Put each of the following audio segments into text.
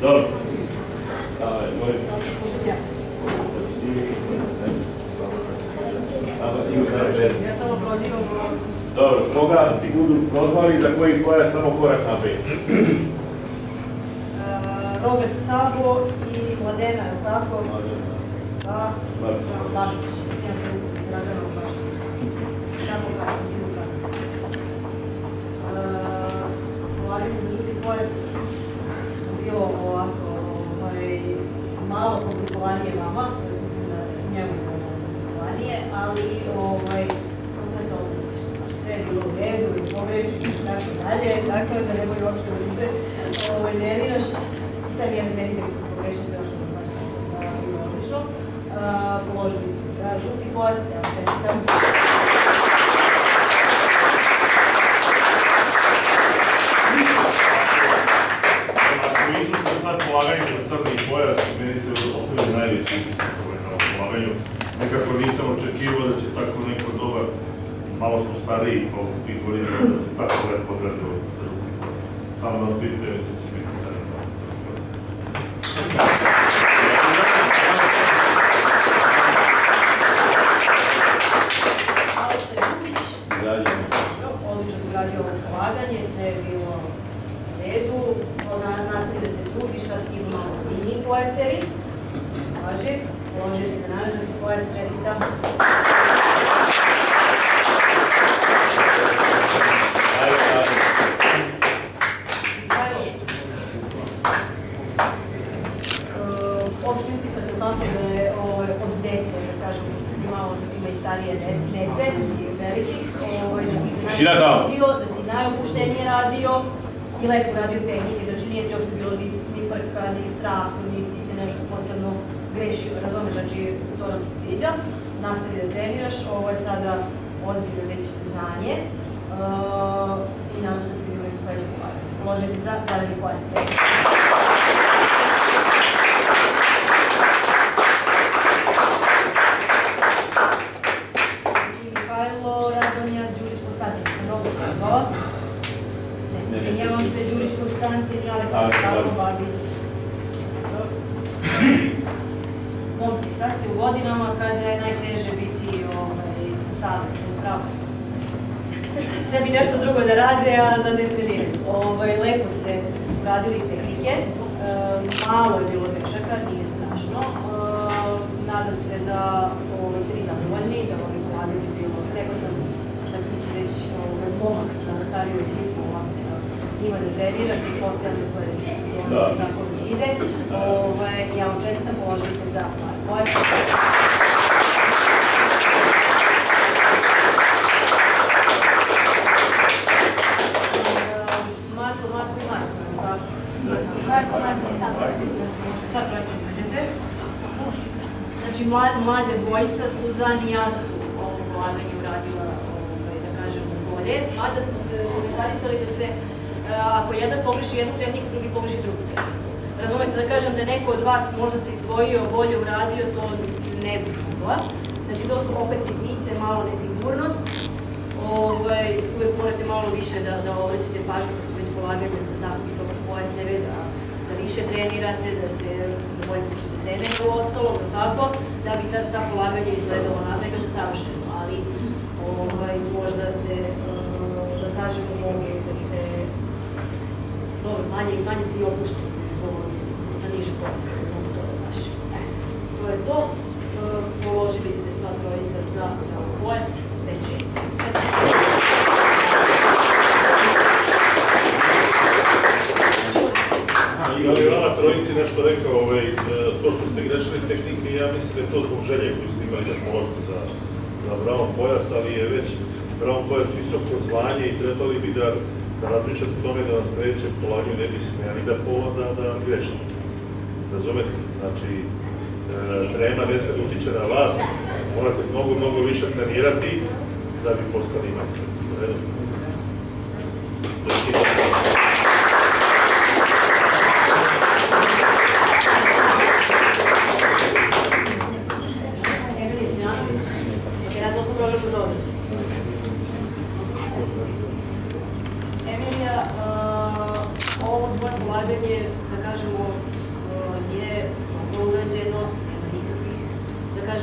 Dobro. Ja samo prozivam Dobro, koga ti budu prozvali, za koji pojas samo korak naprijed? Robert Sabo i Mladena, je li tako? Da. Babić. Ja se Dragana Baštic. Tako kako si upravo. Polaganje za žuti pojas bilo ovako malo komplikovanije vama, mislim da njemu je malo komplikovanije, ali samo da se opustiš. Sve je bilo u redu i pogrešiš i tako dalje, tako da ne boju uopšte da se nerviraš. Sad jedan trening koji se pogrešio sve što ne znači da je bilo odlično. Položili ste za žuti pojas, ja vam čestitam. Polaganje za crni pojas, meni se ostavio najveći utisak na polaganju. Nekako nisam očekivao da će tako neko dobar, malo smo stariji koliko tih godina, da se tako lepo odradio za žuti pojas. Samo nas vidite, mislim da će biti stariji na crni pojas. Aleksa Ljubić, odlično su radio ovo polaganje, sve je bilo u redu. Nastavi da se trudiš, sad ti izu malo zbiljniji pojasevi. Važi, položio si da narađa se pojas, čestitam. Opšti utisak je tako da je od dece, da kažem, pošto sam imao ima i starije dece, i velikih, da si se najbolje radio, da si najopuštenije radio, i lepo radio tehnike, znači nije ti uopšte bilo ni frka, ni strah, ni ti se nešto posebno grešio, razumeš, znači to nam se sviđa. Nastavi da treniraš, ovo je sada ozbiljno već znanje i nadam se da se vidimo u sledećem polaganju. Položio se za zeleni pojas. Mihajlo Radonja Đurić Konstantin, sam dobro pozvala. Izvinjavam se, Đurić Konstantin i Aleksa Babić. Momci, sad ste u godinama kada je najteže biti u sadu, sam pravo. Sve bi nešto drugo da rade, a da ne treniraju. Lepo ste uradili tehnike, malo je bilo grešaka, nije strašno. Nadam se da ste vi zadovoljni, da vam je uradili bilo. Rekla sam da ti se već momak sa stariju ekipu, ovako sa njima da treniraš, da ih postavljam na sledeće sezone, tako već ide. Ja vam čestitam, položili ste za pojas. Marko i Marko sam tako. Marko. Sad trojica izveđete. Znači, mlađa dvojica, Suzan i ja su ovo polaganje uradila, da kažem, bolje, a da smo se komentarisali da ste, ako jedan pogreši jednu tehniku, drugi pogreši drugu tehniku. Razumete, da kažem da neko od vas možda se izdvojio, bolje uradio, to ne bih mogla. Znači, to su opet sitnice, malo nesigurnost. Uvek morate malo više da obraćate pažnju kad su već polaganje za tako visoko pojaseve, da više trenirate, da se bolje slušate trenera u ostalom, tako, da bi ta polaganja izgledala, ne kaže savršeno, ali možda ste, da kažemo, mogli da se, dobro, manje ste i opušteni za niže pojaseve, mogu to da naši. To je to, položili ste sva trojica za pojas, veće. Ja bih vama trojici nešto rekao, to što ste grešili tehnike, ja mislim da je to zbog želje koju ste imali da položite za brown pojas, ali je već brown pojas visoko zvanje i trebali bi da razmišljate o tome da na sledećem polaganju ne bi smijali da grešite. Razumete? Znači, trema ne sme da utiče na vas, morate mnogo više trenirati da bi postali majstor.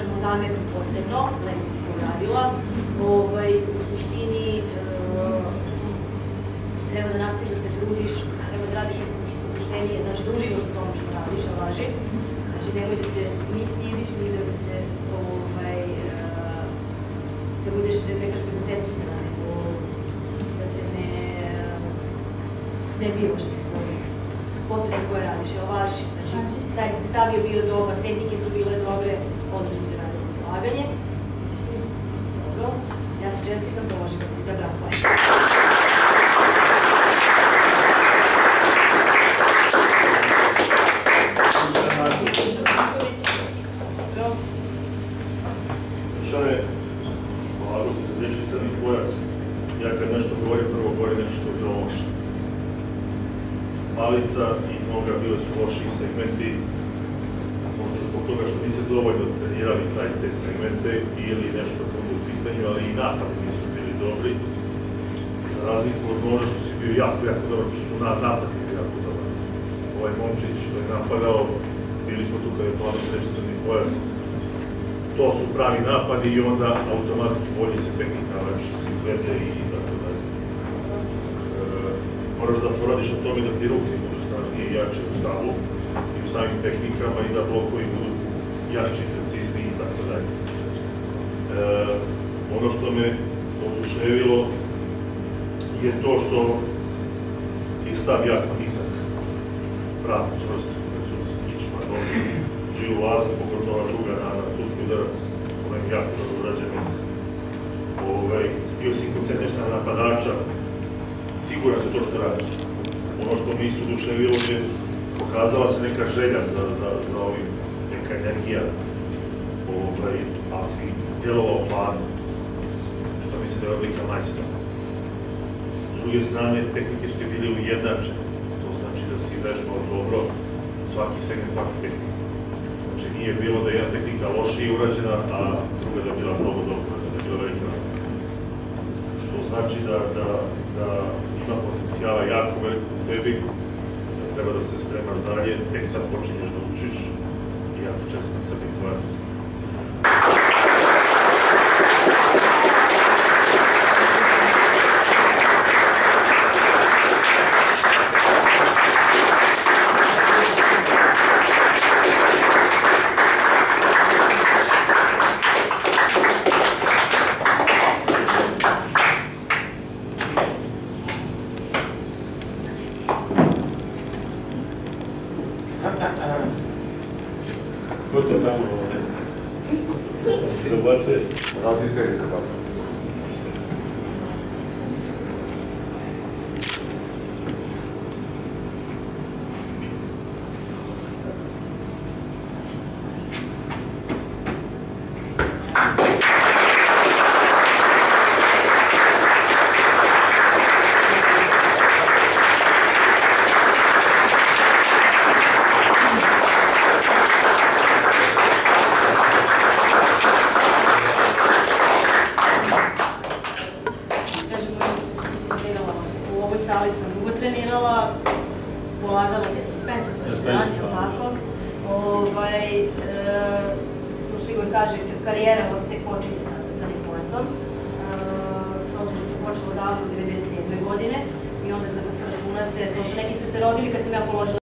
kažemo zamerku posebno, lepo si to uradila. U suštini treba da nastaviš da se trudiš, treba da radiš opuštenije, znači da uživaš u tome što radiš, a važi. Znači nemoj da se ni stidiš, ni da se da budeš, ne kažem, koncentrisana, nego da se ne snebivaš ti svojih poteza koje radiš, jel važi? Znači, taj stav je bio dobar, tehnike su bile dobre, odlično se radi polaganje. Dobro, ja ti čestitam, položim da si izabrao pojas. Dušane, polagao si za dječji crni pojas. Ja kad nešto govorim, prvo govorim nešto što je bilo loše. Palica i noga bile su lošiji segmenti, možda zbog toga što niste dovoljno trenirali te segmente ili nešto drugo u pitanju, ali i napadi nisu bili dobri. Za razliku od možda što si bio jako dobar, što su napadi bili jako dobar. Ovaj momčić što je napadao, bili smo tu kada je polagao dječji crni pojas. To su pravi napadi i onda automatski bolje se tehnika lepše se izvede i tako dalje. Moraš da poradiš na tome da ti ruke budu snažnije i jače u stavu i u samim tehnikama i da blokovi budu jači, precizniji i tako dalje. Ono što me oduševilo je to što je stav jako nizak, pravi, čvrst, kičma, nogi, živu laza, pogotovo druga na cutni udarac, ono je jako dobro urađeno. Bio si koncentrisan na napadača, siguran se to što radiš. Ono što mi isto oduševilo je pokazala se neka želja za ovim, neka energija, ali si djelovao hladno, što mislim da je odlika majstora. S druge strane, tehnike su ti bili ujednačene, to znači da si vežbao dobro svaki segment, svaki tehnika. Znači nije bilo da je jedna tehnika lošije urađena, a druga da je bila mnogo dobro, da je bila velika razlika. Što znači da ima potencijala jako veliko u tebi, da treba da se spremaš dalje, tek sad počinješ da učiš i ja ti čestitam crni pojas. Ko to tamo ovdje? Dobacuje? Razni tehnika, da. U ovoj sali sam dugo trenirala, polagala Spensu treniranje, ovako. Prošli Igor kaže, karijera tek počinje sad sa crnim pojasom. S obzirom da sam počela davno 1997. godine i onda kako se računate, neki ste se rodili kad sam ja položila